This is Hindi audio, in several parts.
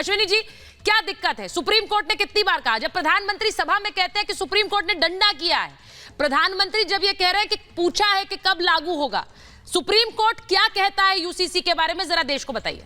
अश्विनी जी, क्या दिक्कत है? सुप्रीम कोर्ट ने कितनी बार कहा, जब प्रधानमंत्री सभा में कहते हैं कि सुप्रीम कोर्ट ने डंडा किया है, प्रधानमंत्री जब ये कह रहे हैं कि पूछा है कि कब लागू होगा, सुप्रीम कोर्ट क्या कहता है यूसीसी के बारे में, जरा देश को बताइए।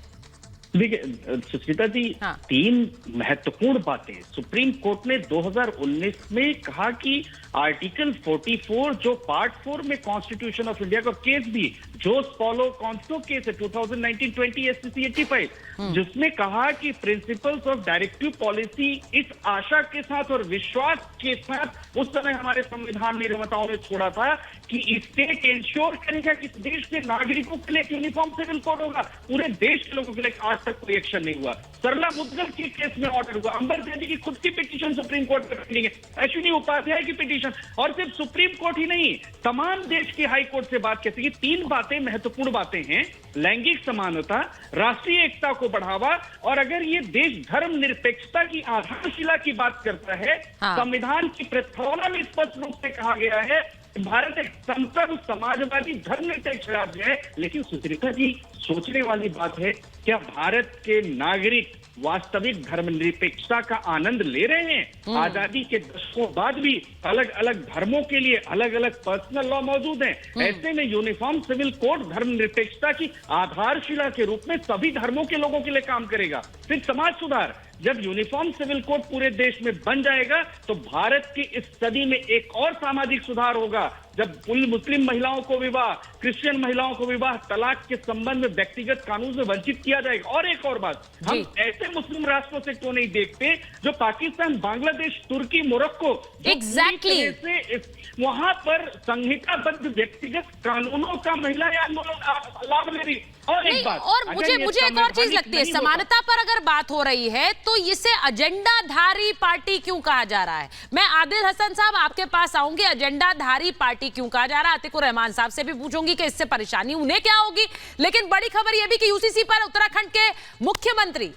देखिए सुष्मिता जी, हाँ। 3 महत्वपूर्ण बातें सुप्रीम कोर्ट ने 2019 में कहा कि आर्टिकल 44 जो पार्ट 4 में कॉन्स्टिट्यूशन ऑफ इंडिया का केस भी जो पॉलो कॉन्स्टो केस है 2019-20 SCC 85, जिसमें कहा कि प्रिंसिपल्स ऑफ डायरेक्टिव पॉलिसी इस आशा के साथ और विश्वास के साथ उस समय हमारे संविधान निर्माताओं ने छोड़ा था कि स्टेट इंश्योर करेगा कि देश के नागरिकों के लिए यूनिफॉर्म सिविल कोड होगा, पूरे देश के लोगों के लिए। आज तक कोई एक्शन नहीं हुआ। सरला मुद्गल के केस में ऑर्डर हुआ, अंबर जैदी की खुद की पिटीशन सुप्रीम कोर्ट में पेंडिंग है, अश्विनी उपाध्याय की पिटीशन, और सिर्फ सुप्रीम कोर्ट ही नहीं, तमाम देश की हाई कोर्ट से बात कहती है। 3 बातें महत्वपूर्ण बातें हैं, लैंगिक समानता, राष्ट्रीय एकता को बढ़ावा, और अगर ये देश धर्म निरपेक्षता की आधारशिला की बात करता है, संविधान की प्रस्तावना में स्पष्ट रूप से कहा गया है भारत एक संप्रभु समाजवादी धर्मनिरपेक्ष राज्य है। लेकिन सुचरिता जी, सोचने वाली बात है, क्या भारत के नागरिक वास्तविक धर्मनिरपेक्षता का आनंद ले रहे हैं? आजादी के दशकों बाद भी अलग अलग धर्मों के लिए अलग अलग पर्सनल लॉ मौजूद हैं। ऐसे में यूनिफॉर्म सिविल कोड धर्मनिरपेक्षता की आधारशिला के रूप में सभी धर्मों के लोगों के लिए काम करेगा। फिर समाज सुधार, जब यूनिफॉर्म सिविल कोड पूरे देश में बन जाएगा तो भारत की इस सदी में एक और सामाजिक सुधार होगा, जब मुस्लिम महिलाओं को विवाह, क्रिश्चियन महिलाओं को विवाह, तलाक के संबंध में व्यक्तिगत कानून से वंचित किया जाएगा। और एक और बात, हम ऐसे मुस्लिम राष्ट्रों से क्यों नहीं देखते जो पाकिस्तान, बांग्लादेश, तुर्की, मोरक्को से वहां पर संहिताबद्ध व्यक्तिगत कानूनों का महिलाएं लाभ ले रही। और एक बात, और मुझे एक और चीज लगती है, समानता पर अगर बात हो रही है तो इसे एजेंडाधारी पार्टी क्यों कहा जा रहा है? मैं आदिल हसन साहब आपके पास आऊंगी, एजेंडाधारी पार्टी क्यों कहा जा रहा है? अतिकुर रहमान साहब से भी पूछूंगी कि इससे परेशानी उन्हें क्या होगी। लेकिन बड़ी खबर यह भी कि यूसीसी पर उत्तराखंड के मुख्यमंत्री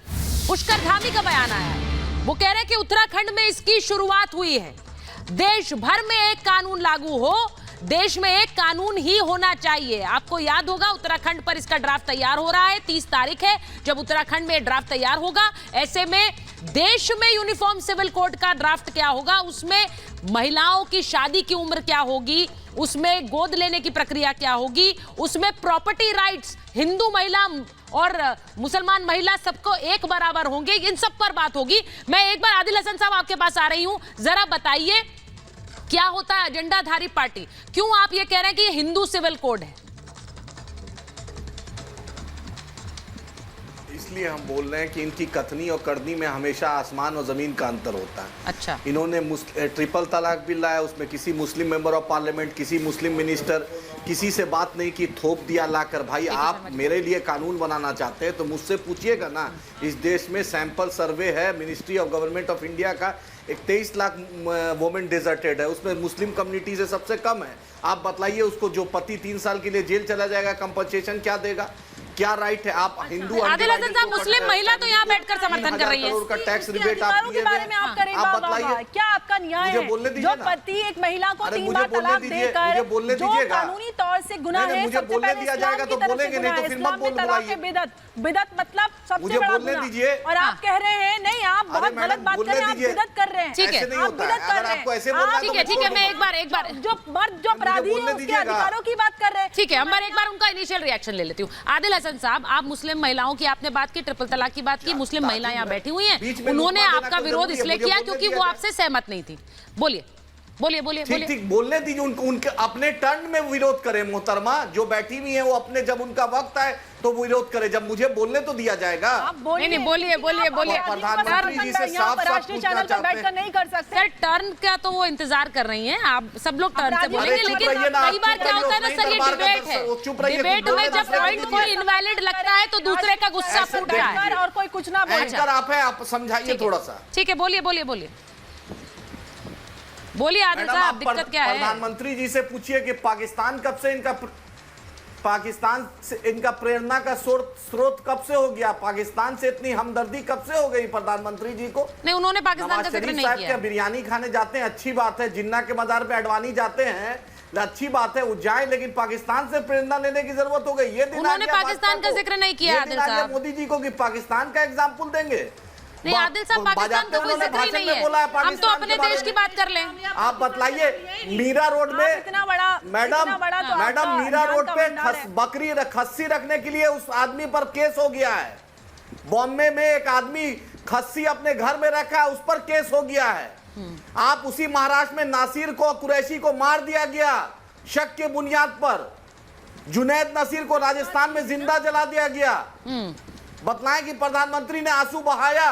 पुष्कर धामी का बयान आया है। वो कह रहे हैं कि उत्तराखंड में इसकी शुरुआत हुई है, देश भर में एक कानून लागू हो, देश में एक कानून ही होना चाहिए। आपको याद होगा उत्तराखंड पर इसका ड्राफ्ट तैयार हो रहा है, 30 तारीख है जब उत्तराखंड में ड्राफ्ट तैयार होगा। ऐसे में देश में यूनिफॉर्म सिविल कोड का ड्राफ्ट क्या होगा, उसमें महिलाओं की शादी की उम्र क्या होगी, उसमें गोद लेने की प्रक्रिया क्या होगी, उसमें प्रॉपर्टी राइट्स हिंदू महिला और मुसलमान महिला सबको एक बराबर होंगे, इन सब पर बात होगी। मैं एक बार आदिल हसन साहब आपके पास आ रही हूं, जरा बताइए क्या होता है एजेंडाधारी पार्टी? क्यों आप ये कह रहे हैं कि ये हिंदू सिविल कोड है? इसलिए हम बोल रहे हैं कि इनकी कथनी और करनी में हमेशा आसमान और जमीन का अंतर होता है। अच्छा, इन्होंने ट्रिपल तलाक बिल लाया, उसमें किसी मुस्लिम मेंबर ऑफ पार्लियामेंट, किसी मुस्लिम मिनिस्टर, किसी से बात नहीं की, थोप दिया लाकर। भाई आप मेरे लिए कानून बनाना चाहते हैं तो मुझसे पूछिएगा ना। इस देश में सैंपल सर्वे है ministry of government of India का, एक 23 लाख वोमेन डिजर्टेड है, उसमें मुस्लिम कम्युनिटी से सबसे कम है। आप बतलाइए उसको जो पति 3 साल के लिए जेल चला जाएगा, कंपनसेशन क्या देगा, क्या राइट है? आप हिंदू आदिल हसन साहब, मुस्लिम महिला तो यहाँ बैठकर समर्थन कर रही है। का टैक्स रिबेट आप के बारे में आप बताइए, क्या आपका न्याय है? जो पति एक महिला को 3 बार तलाक देकर जो कानूनी तौर से गुनाह है, मुझे बोलने दिया जाएगा तो बोलेंगे, नहीं तो फिर मत बोलवाइए। बिदत मतलब सबसे बड़ा गुनाह। और आप कह रहे हैं नहीं, आप बहुत गलत बात कर रहे हैं, आप बिदत कर रहे हैं। ठीक है, आप बिदत कर रहे हैं। ठीक है, मैं एक बार जो मर्द जो अपराधी है उसके अधिकारों की बात कर रहे हैं। ठीक है, हम एक बार उनका इनिशियल रिएक्शन ले लेती हूँ। आदिल हसन साहब, आप मुस्लिम महिलाओं की आपने बात की, ट्रिपल तलाक की बात की, मुस्लिम महिला यहाँ बैठी हुई हैं, उन्होंने आपका विरोध इसलिए किया क्योंकि वो आपसे सहमत नहीं थी। बोलिए बोलिए बोलिए बोलिए। ठीक, बोलने दीजिए उनके अपने टर्न में विरोध करें मोहतरमा, जो बैठी हुई है वो अपने, जब उनका वक्त आए तो विरोध करे, जब मुझे बोलने तो दिया जाएगा। नहीं, बोलिए बोलिए बोलिए। प्रधानमंत्री जी से साफ राष्ट्रीय चैनल पर बैठकर नहीं कर सकते सर, टर्न का तो वो इंतजार कर रही हैं, आप सब लोग टर्न से बोलेंगे, लेकिन कई बार क्या होता है ना सर, ये डिबेट है, डिबेट में जब पॉइंट कोई इनवैलिड लगता है तो दूसरे का गुस्सा फूटता है और कोई कुछ ना बोले। आप है, आप समझाइए थोड़ा सा। ठीक है, बोलिए बोलिए बोलिए बोलिए आदिल साहब, दिक्कत क्या है? प्रधानमंत्री जी से पूछिए कि पाकिस्तान से इनका प्रेरणा का स्रोत कब से हो गया? पाकिस्तान से इतनी हमदर्दी कब से हो गई प्रधानमंत्री जी को? नहीं, उन्होंने पाकिस्तान का जिक्र नहीं किया। बिरयानी खाने जाते हैं, अच्छी बात है, जिन्ना के मजार पे अडवाणी जाते हैं, अच्छी बात है, वो जाए, लेकिन पाकिस्तान से प्रेरणा लेने की जरूरत हो गई। ये दिन उन्होंने पाकिस्तान का जिक्र नहीं किया आदिल साहब। मोदी जी को कि पाकिस्तान का एग्जाम्पल देंगे। नहीं आदिल साहब, पाकिस्तान का कोई जिक्र ही नहीं है, हम तो अपने देश की बात कर लें। आप बतलाइए, मीरा रोड में इतना बड़ा मैडम मीरा रोड पे बकरी खस्सी रखने के लिए उस आदमी पर केस हो गया है। बॉम्बे में एक आदमी खस्सी अपने घर में रखा है, उस पर केस हो गया है। आप उसी महाराष्ट्र में नासिर को, कुरैशी को मार दिया गया शक के बुनियाद पर। जुनैद नसीर को राजस्थान में जिंदा जला दिया गया। बतलाएं कि प्रधानमंत्री ने आंसू बहाया